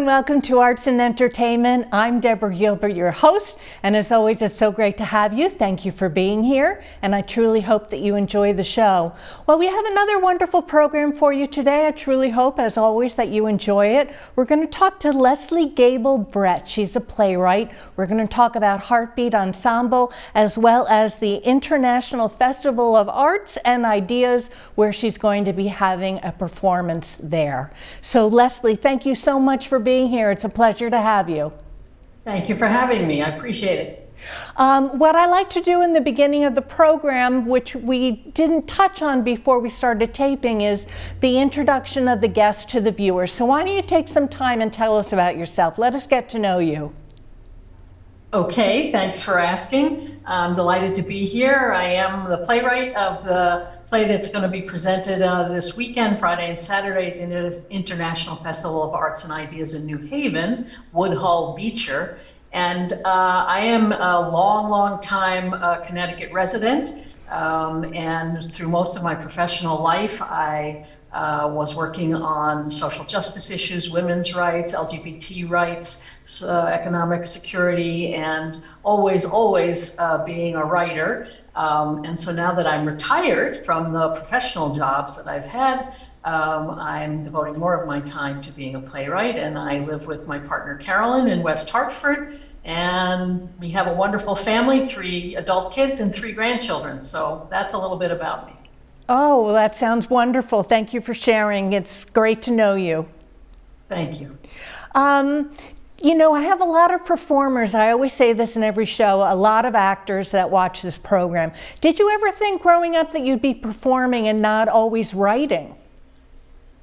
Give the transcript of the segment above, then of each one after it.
and welcome to Arts and Entertainment. I'm Deborah Gilbert, your host, and as always, it's so great to have you. Thank you for being here, and I truly hope that you enjoy the show. Well, we have another wonderful program for you today. I truly hope, as always, that you enjoy it. We're going to talk to Leslie Gable-Brett. She's a playwright. We're going to talk about HartBeat Ensemble, as well as the International Festival of Arts and Ideas, where she's going to be having a performance there. So, Leslie, thank you so much for being here. It's a pleasure to have you. Thank you for having me. I appreciate it. What I like to do in the beginning of the program, which we didn't touch on before we started taping, is the introduction of the guest to the viewers. So why don't you take some time and tell us about yourself? Let us get to know you. Okay, thanks for asking. I'm delighted to be here. I am the playwright of the play that's going to be presented this weekend, Friday and Saturday, at the International Festival of Arts and Ideas in New Haven, Woodhull Beecher. And I am a long time Connecticut resident. And through most of my professional life, I was working on social justice issues, women's rights, LGBT rights, economic security, and always being a writer. And so now that I'm retired from the professional jobs that I've had, I'm devoting more of my time to being a playwright, and I live with my partner Carolyn in West Hartford, and we have a wonderful family, 3 adult kids and 3 grandchildren. So that's a little bit about me. Oh, well, that sounds wonderful. Thank you for sharing. It's great to know you. Thank you. You know, I have a lot of performers. I always say this in every show, a lot of actors that watch this program. Did you ever think growing up that you'd be performing and not always writing?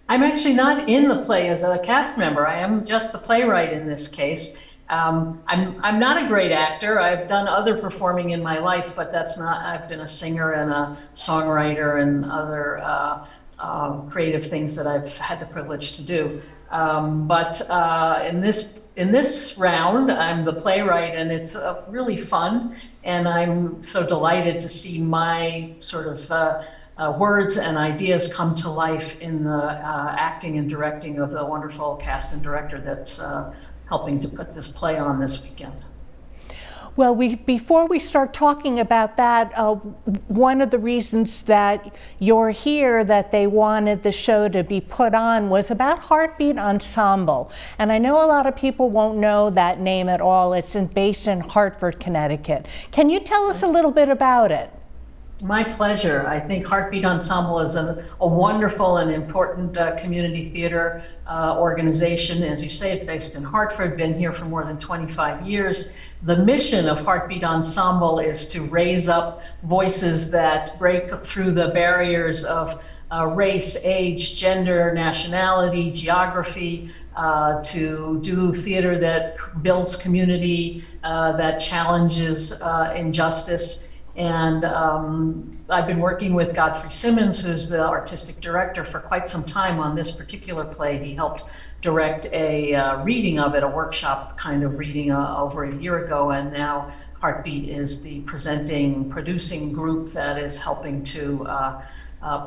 I'm actually not in the play as a cast member. I am just the playwright in this case. I'm not a great actor. I've done other performing in my life, but that's not, I've been a singer and a songwriter and other creative things that I've had the privilege to do. But in this round, I'm the playwright, and it's really fun, and I'm so delighted to see my sort of words and ideas come to life in the acting and directing of the wonderful cast and director that's helping to put this play on this weekend. Well, before we start talking about that, one of the reasons that you're here, that they wanted the show to be put on, was about HartBeat Ensemble. And I know a lot of people won't know that name at all. It's based in Hartford, Connecticut. Can you tell us a little bit about it? My pleasure. I think HartBeat Ensemble is a wonderful and important community theater organization. As you say, it's based in Hartford, been here for more than 25 years. The mission of HartBeat Ensemble is to raise up voices that break through the barriers of race, age, gender, nationality, geography, to do theater that builds community, that challenges injustice. And I've been working with Godfrey Simmons, who's the artistic director, for quite some time on this particular play. He helped direct a reading of it, a workshop kind of reading over a year ago, and now HartBeat is the producing group that is helping to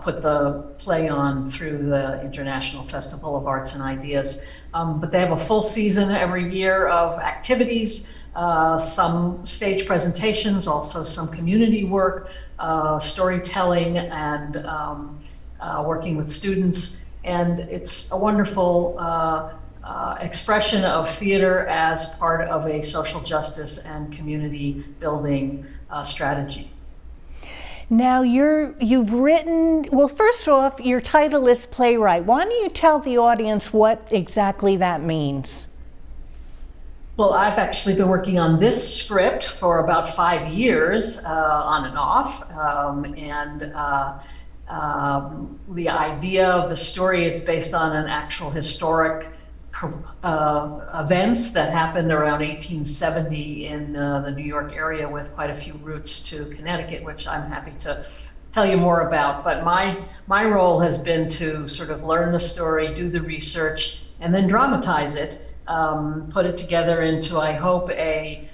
put the play on through the International Festival of Arts and Ideas. But they have a full season every year of activities, some stage presentations, also some community work, storytelling, and working with students. And it's a wonderful expression of theater as part of a social justice and community building strategy. Now you've written, well, first off, your title is playwright. Why don't you tell the audience what exactly that means? Well, I've actually been working on this script for about 5 years, on and off, the idea of the story, it's based on an actual historic events that happened around 1870 in the New York area, with quite a few roots to Connecticut, which I'm happy to tell you more about. But my role has been to sort of learn the story, do the research, and then dramatize it, put it together into, I hope, a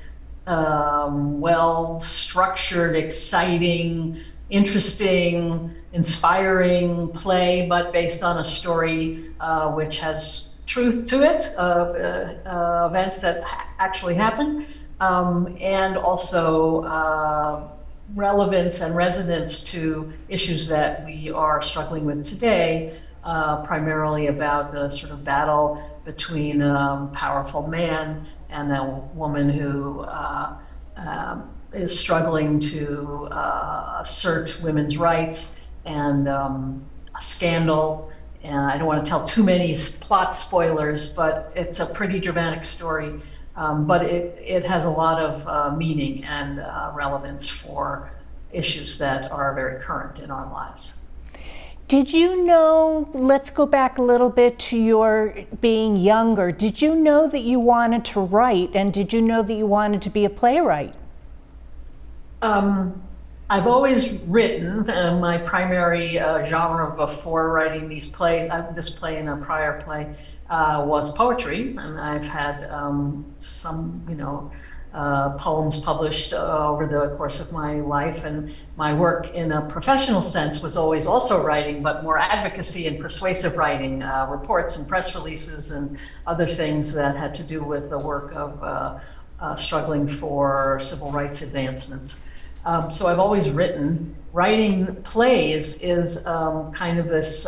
well-structured, exciting, interesting, inspiring play, but based on a story which has truth to it, events that actually happened, and also relevance and resonance to issues that we are struggling with today, primarily about the sort of battle between a powerful man and a woman who is struggling to assert women's rights, and a scandal. And I don't want to tell too many plot spoilers, but it's a pretty dramatic story. But it has a lot of meaning and relevance for issues that are very current in our lives. Did you know, let's go back a little bit to your being younger. Did you know that you wanted to write, and did you know that you wanted to be a playwright? I've always written. My primary genre before writing these plays, this play and a prior play, was poetry, and I've had some, poems published over the course of my life. And my work in a professional sense was always also writing, but more advocacy and persuasive writing, reports and press releases and other things that had to do with the work of struggling for civil rights advancements. So I've always written. Writing plays is kind of this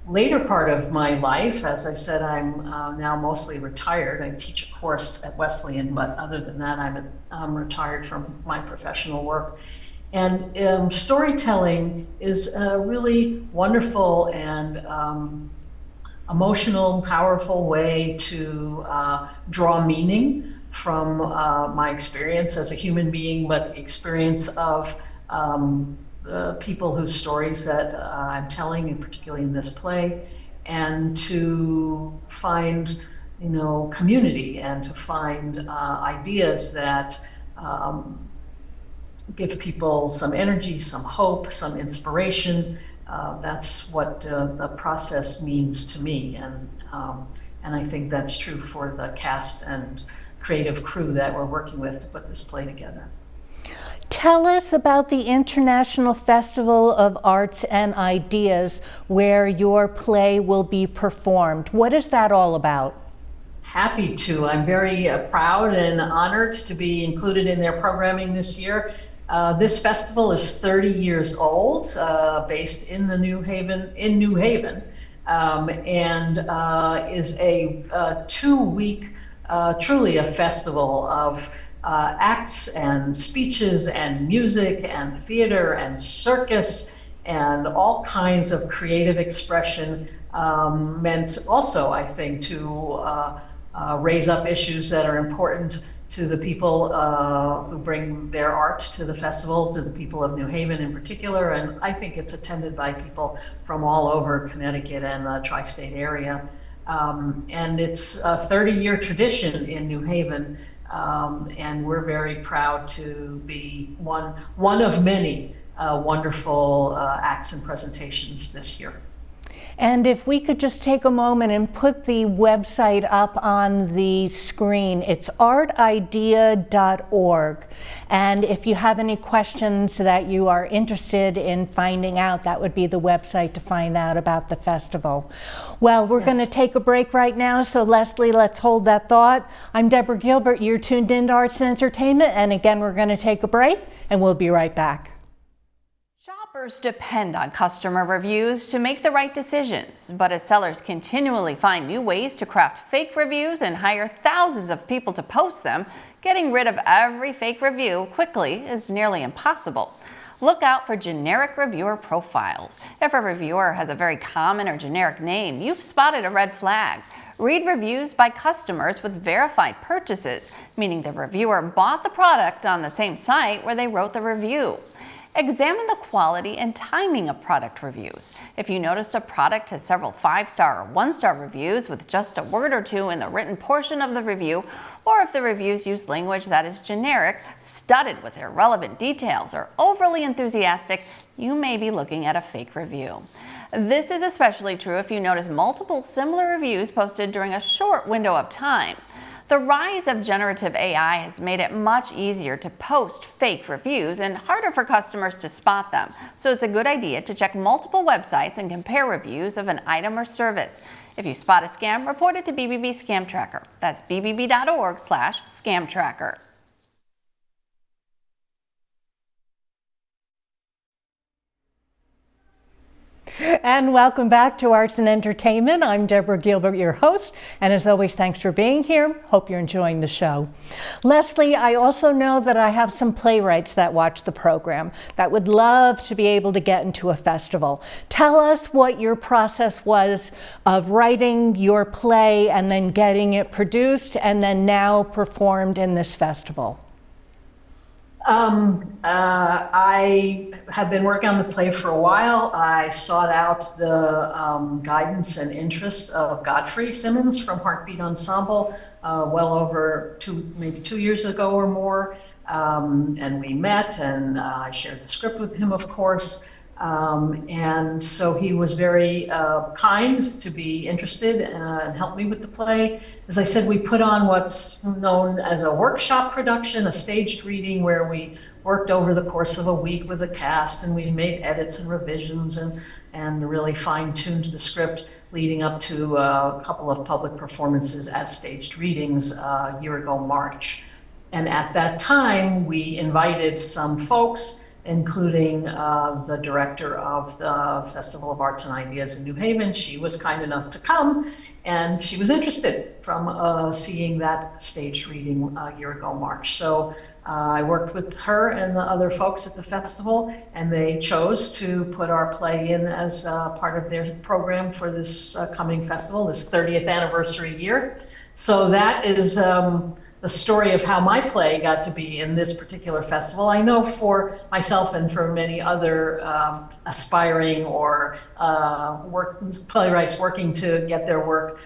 later part of my life. As I said, I'm now mostly retired. I teach a course at Wesleyan, but other than that, I'm retired from my professional work. And storytelling is a really wonderful and emotional, powerful way to draw meaning from my experience as a human being, but experience of the people whose stories that I'm telling, and particularly in this play, and to find, community, and to find ideas that give people some energy, some hope, some inspiration. That's what the process means to me, and I think that's true for the cast and creative crew that we're working with to put this play together. Tell us about the International Festival of Arts and Ideas, where your play will be performed. What is that all about? Happy to. I'm very proud and honored to be included in their programming this year. This festival is 30 years old, based in New Haven, and is a 2-week, truly a festival of acts and speeches and music and theater and circus and all kinds of creative expression, meant also, I think, to raise up issues that are important to the people who bring their art to the festival, to the people of New Haven in particular. And I think it's attended by people from all over Connecticut and the tri-state area. And it's a 30-year tradition in New Haven, and we're very proud to be one of many wonderful acts and presentations this year. And if we could just take a moment and put the website up on the screen, it's artidea.org. And if you have any questions that you are interested in finding out, that would be the website to find out about the festival. Well, we're going to take a break right now, so Leslie, let's hold that thought. I'm Deborah Gilbert. You're tuned into Arts and Entertainment, and again, we're going to take a break, and we'll be right back. Shoppers depend on customer reviews to make the right decisions, but as sellers continually find new ways to craft fake reviews and hire thousands of people to post them, getting rid of every fake review quickly is nearly impossible. Look out for generic reviewer profiles. If a reviewer has a very common or generic name, you've spotted a red flag. Read reviews by customers with verified purchases, meaning the reviewer bought the product on the same site where they wrote the review. Examine the quality and timing of product reviews. If you notice a product has several 5-star or 1-star reviews with just a word or two in the written portion of the review, or if the reviews use language that is generic, studded with irrelevant details, or overly enthusiastic, you may be looking at a fake review. This is especially true if you notice multiple similar reviews posted during a short window of time. The rise of generative AI has made it much easier to post fake reviews and harder for customers to spot them. So it's a good idea to check multiple websites and compare reviews of an item or service. If you spot a scam, report it to BBB Scam Tracker. That's bbb.org/scam tracker. And welcome back to Arts and Entertainment. I'm Deborah Gilbert, your host, and as always, thanks for being here. Hope you're enjoying the show. Leslie, I also know that I have some playwrights that watch the program that would love to be able to get into a festival. Tell us what your process was of writing your play and then getting it produced and then now performed in this festival. I have been working on the play for a while. I sought out the guidance and interest of Godfrey Simmons from HartBeat Ensemble well over maybe 2 years ago or more. And we met, and I shared the script with him, of course. And so he was very kind to be interested and help me with the play. As I said, we put on what's known as a workshop production, a staged reading where we worked over the course of a week with the cast, and we made edits and revisions and really fine-tuned the script leading up to a couple of public performances as staged readings a year ago, March. And at that time, we invited some folks, including the director of the Festival of Arts and Ideas in New Haven. She was kind enough to come, and she was interested from seeing that staged reading a year ago, March. So I worked with her and the other folks at the festival, and they chose to put our play in as part of their program for this coming festival, this 30th anniversary year. So that is the story of how my play got to be in this particular festival. I know for myself and for many other aspiring or playwrights working to get their work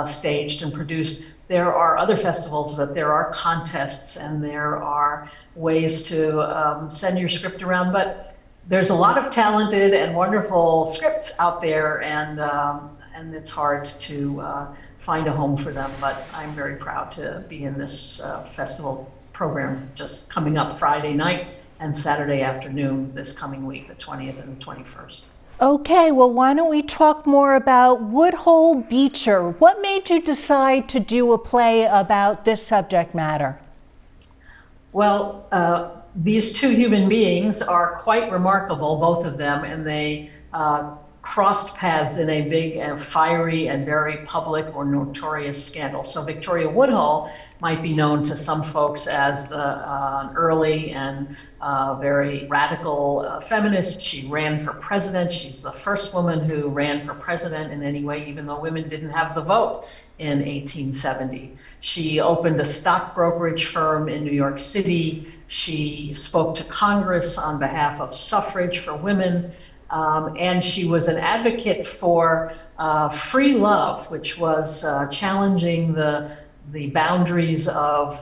staged and produced, there are other festivals, but there are contests and there are ways to send your script around. But there's a lot of talented and wonderful scripts out there, and it's hard to find a home for them, but I'm very proud to be in this festival program just coming up Friday night and Saturday afternoon this coming week, the 20th and the 21st. Okay, well, why don't we talk more about Woodhull Beecher? What made you decide to do a play about this subject matter? Well, these two human beings are quite remarkable, both of them, and they crossed paths in a big and fiery and very public or notorious scandal. So Victoria Woodhull might be known to some folks as an early and very radical feminist. She ran for president. She's the first woman who ran for president in any way, even though women didn't have the vote in 1870. She opened a stock brokerage firm in New York City. She spoke to Congress on behalf of suffrage for women. And she was an advocate for free love, which was challenging the boundaries of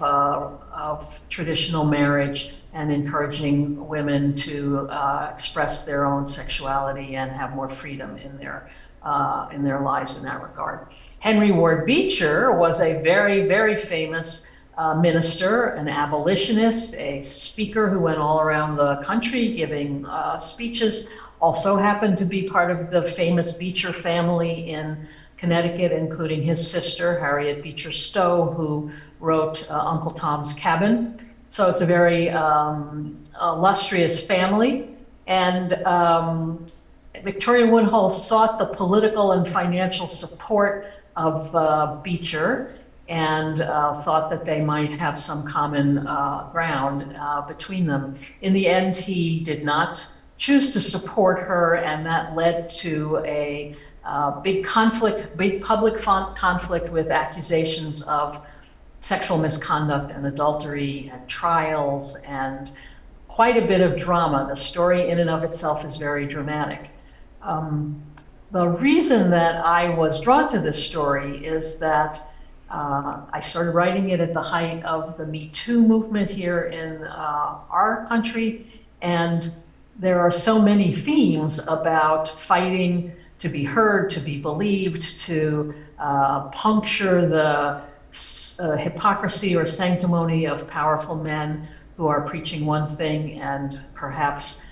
traditional marriage and encouraging women to express their own sexuality and have more freedom in their lives in that regard. Henry Ward Beecher was a very, very famous minister, an abolitionist, a speaker who went all around the country giving speeches. Also happened to be part of the famous Beecher family in Connecticut, including his sister, Harriet Beecher Stowe, who wrote Uncle Tom's Cabin. So it's a very illustrious family. And Victoria Woodhull sought the political and financial support of Beecher and thought that they might have some common ground between them. In the end, he did not choose to support her, and that led to a big public conflict with accusations of sexual misconduct and adultery and trials and quite a bit of drama. The story in and of itself is very dramatic. The reason that I was drawn to this story is that I started writing it at the height of the Me Too movement here in our country, and there are so many themes about fighting to be heard, to be believed, to puncture the hypocrisy or sanctimony of powerful men who are preaching one thing and perhaps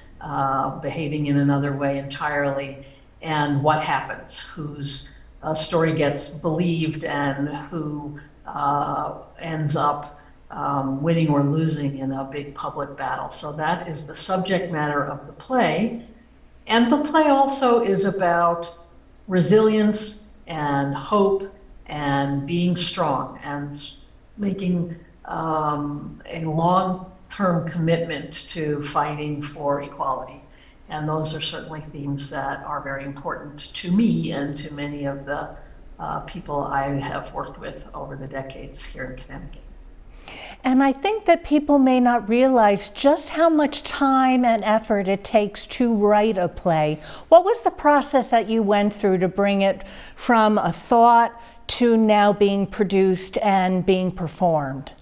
behaving in another way entirely, and what happens, whose story gets believed and who ends up winning or losing in a big public battle. So that is the subject matter of the play. And the play also is about resilience and hope and being strong and making a long-term commitment to fighting for equality. And those are certainly themes that are very important to me and to many of the people I have worked with over the decades here in Connecticut. And I think that people may not realize just how much time and effort it takes to write a play. What was the process that you went through to bring it from a thought to now being produced and being performed?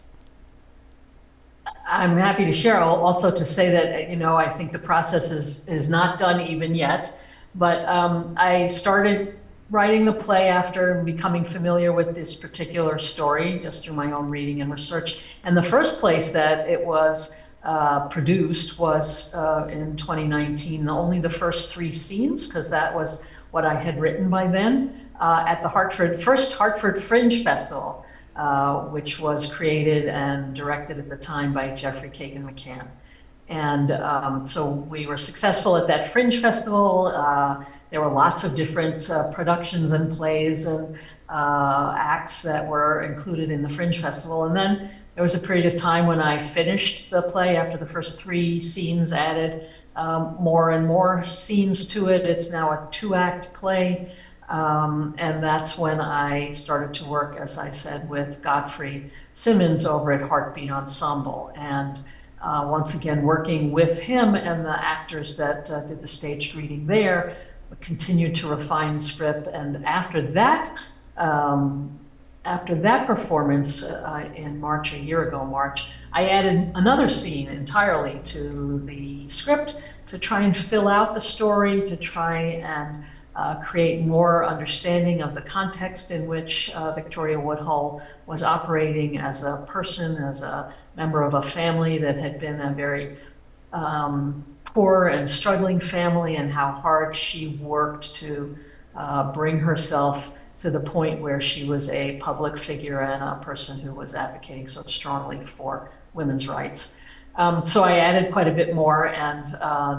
I'm happy to share. Also to say that, I think the process is not done even yet, but I started writing the play after becoming familiar with this particular story, just through my own reading and research. And the first place that it was produced was in 2019, only the first 3 scenes, because that was what I had written by then, at the first Hartford Fringe Festival, which was created and directed at the time by Jeffrey Kagan McCann. And so we were successful at that Fringe Festival. There were lots of different productions and plays and acts that were included in the Fringe Festival. And then there was a period of time when I finished the play after the first 3 scenes, added more and more scenes to it. It's now a 2-act play. And that's when I started to work, as I said, with Godfrey Simmons over at HartBeat Ensemble. And once again, working with him and the actors that did the staged reading there, continued to refine the script. And after that performance in March, a year ago, I added another scene entirely to the script to try and fill out the story, to try and create more understanding of the context in which Victoria Woodhull was operating as a person, as a member of a family that had been a very poor and struggling family, and how hard she worked to bring herself to the point where she was a public figure and a person who was advocating so strongly for women's rights. So I added quite a bit more, and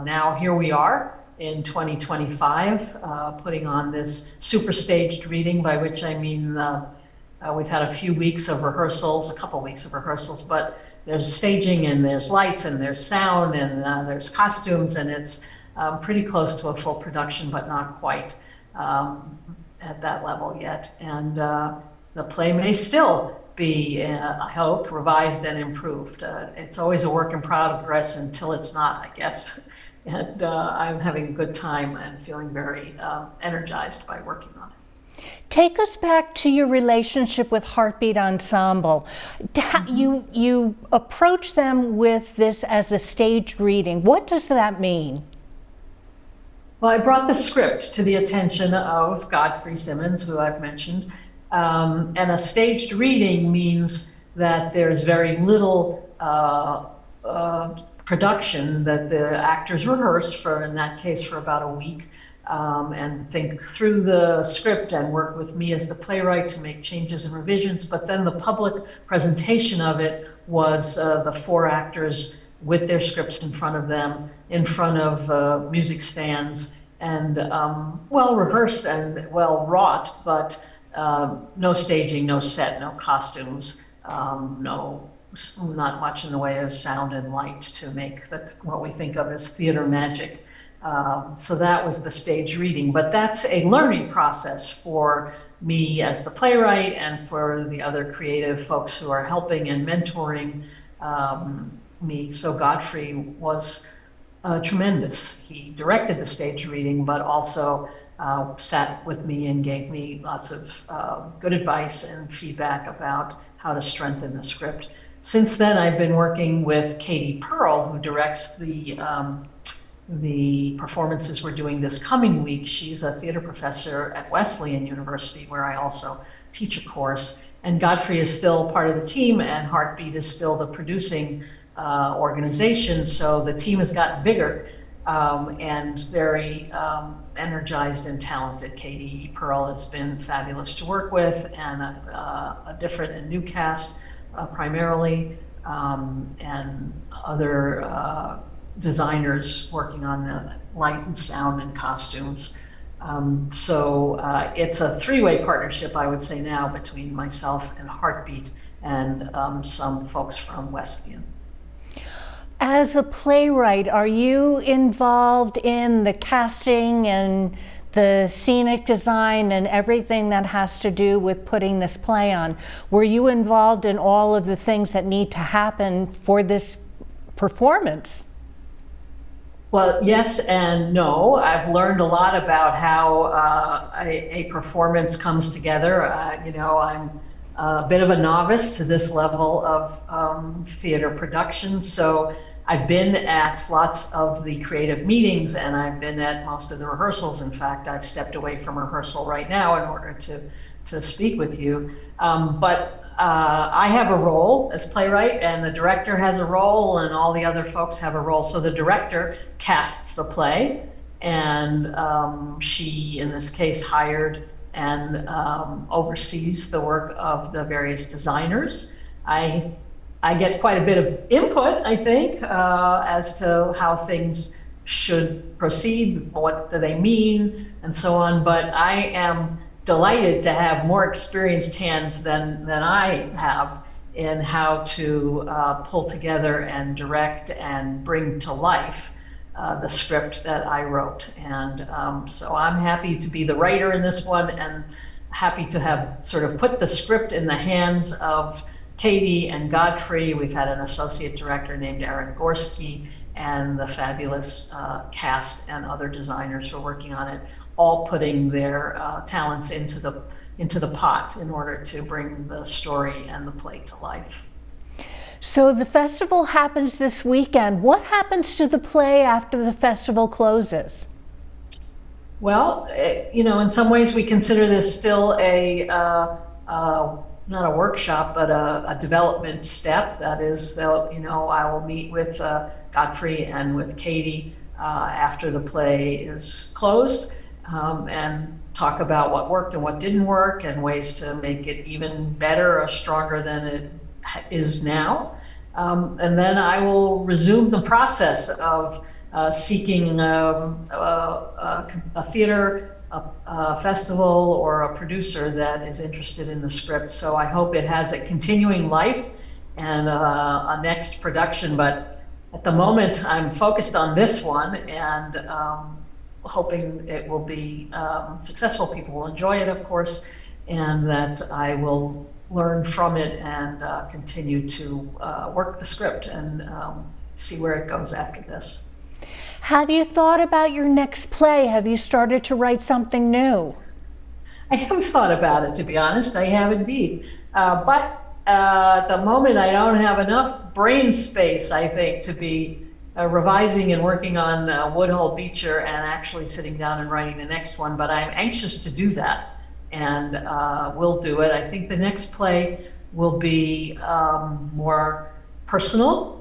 now here we are in 2025, putting on this super staged reading, by which I mean we've had a few weeks of rehearsals, a couple weeks of rehearsals, but there's staging and there's lights and there's sound and there's costumes, and it's pretty close to a full production, but not quite at that level yet. And the play may still be, I hope, revised and improved. It's always a work in progress until it's not, I guess. And I'm having a good time and feeling very energized by working on it. Take us back to your relationship with HartBeat Ensemble. You approach them with this as a staged reading. What does that mean? Well, I brought the script to the attention of Godfrey Simmons, who I've mentioned. And a staged reading means that there's very little production, that the actors rehearse for, in that case, for about a week, and think through the script and work with me as the playwright to make changes and revisions. But then the public presentation of it was the 4 actors with their scripts in front of them, in front of music stands, and well rehearsed and well wrought, but no staging, no set, no costumes, not much in the way of sound and light to make what we think of as theater magic. So that was the stage reading, but that's a learning process for me as the playwright and for the other creative folks who are helping and mentoring me. So Godfrey was tremendous. He directed the stage reading, but also sat with me and gave me lots of good advice and feedback about how to strengthen the script. Since then, I've been working with Katie Pearl, who directs the performances we're doing this coming week. She's a theater professor at Wesleyan University, where I also teach a course. And Godfrey is still part of the team, and HartBeat is still the producing organization. So the team has gotten bigger and very energized and talented. Katie Pearl has been fabulous to work with, and a different and new cast primarily, and other designers working on the light and sound and costumes. So it's a three-way partnership, I would say now, between myself and HartBeat and some folks from Wesleyan. As a playwright, are you involved in the casting and the scenic design and everything that has to do with putting this play on? Were you involved in all of the things that need to happen for this performance? Well, yes and no. I've learned a lot about how a performance comes together. I'm a bit of a novice to this level of theater production, so I've been at lots of the creative meetings, and I've been at most of the rehearsals. In fact, I've stepped away from rehearsal right now in order to speak with you. But I have a role as playwright, and the director has a role, and all the other folks have a role. So the director casts the play, and she, in this case, hired and oversees the work of the various designers. I get quite a bit of input, I think, as to how things should proceed, what do they mean, and so on. But I am delighted to have more experienced hands than I have in how to pull together and direct and bring to life the script that I wrote. And so I'm happy to be the writer in this one, and happy to have sort of put the script in the hands of Katie and Godfrey. We've had an associate director named Aaron Gorski, and the fabulous cast and other designers who are working on it, all putting their talents into the pot in order to bring the story and the play to life. So the festival happens this weekend. What happens to the play after the festival closes? Well, in some ways we consider this still not a workshop, but a development step. That is, I will meet with Godfrey and with Katie after the play is closed, and talk about what worked and what didn't work, and ways to make it even better or stronger than it is now. And then I will resume the process of seeking a theater, a festival, or a producer that is interested in the script. So I hope it has a continuing life and a next production. But at the moment, I'm focused on this one, and hoping it will be successful. People will enjoy it, of course, and that I will learn from it and continue to work the script and see where it goes after this. Have you thought about your next play? Have you started to write something new? I haven't thought about it, to be honest. I have indeed. But at the moment, I don't have enough brain space, I think, to be revising and working on Woodhull Beecher and actually sitting down and writing the next one. But I'm anxious to do that, and will do it. I think the next play will be more personal.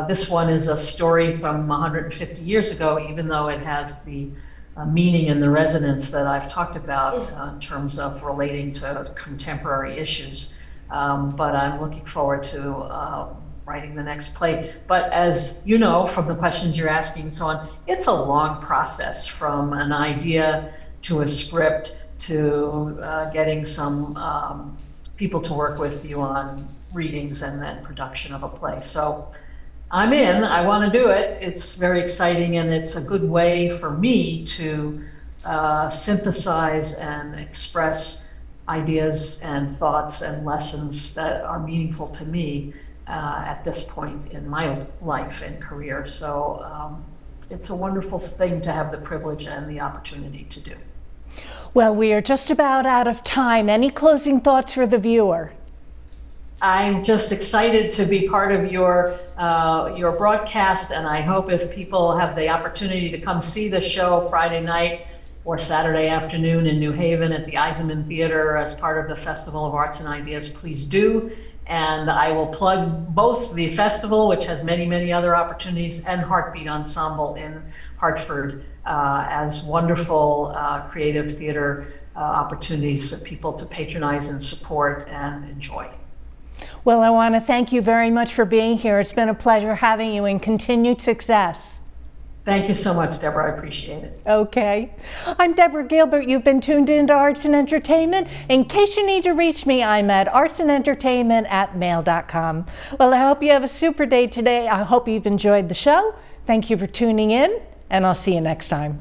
This one is a story from 150 years ago, even though it has the meaning and the resonance that I've talked about in terms of relating to contemporary issues. But I'm looking forward to writing the next play. But as you know from the questions you're asking and so on, it's a long process from an idea to a script to getting some people to work with you on readings and then production of a play. So I'm in. I want to do it. It's very exciting, and it's a good way for me to synthesize and express ideas and thoughts and lessons that are meaningful to me at this point in my life and career. So it's a wonderful thing to have the privilege and the opportunity to do. Well, we are just about out of time. Any closing thoughts for the viewer? I'm just excited to be part of your broadcast, and I hope if people have the opportunity to come see the show Friday night, or Saturday afternoon in New Haven at the Eisenman Theater as part of the Festival of Arts and Ideas, please do. And I will plug both the festival, which has many, many other opportunities, and HartBeat Ensemble in Hartford as wonderful creative theater opportunities for people to patronize and support and enjoy. Well, I want to thank you very much for being here. It's been a pleasure having you, and continued success. Thank you so much, Deborah. I appreciate it. Okay. I'm Deborah Gilbert. You've been tuned into Arts and Entertainment. In case you need to reach me, I'm at artsandentertainment@mail.com. Well, I hope you have a super day today. I hope you've enjoyed the show. Thank you for tuning in, and I'll see you next time.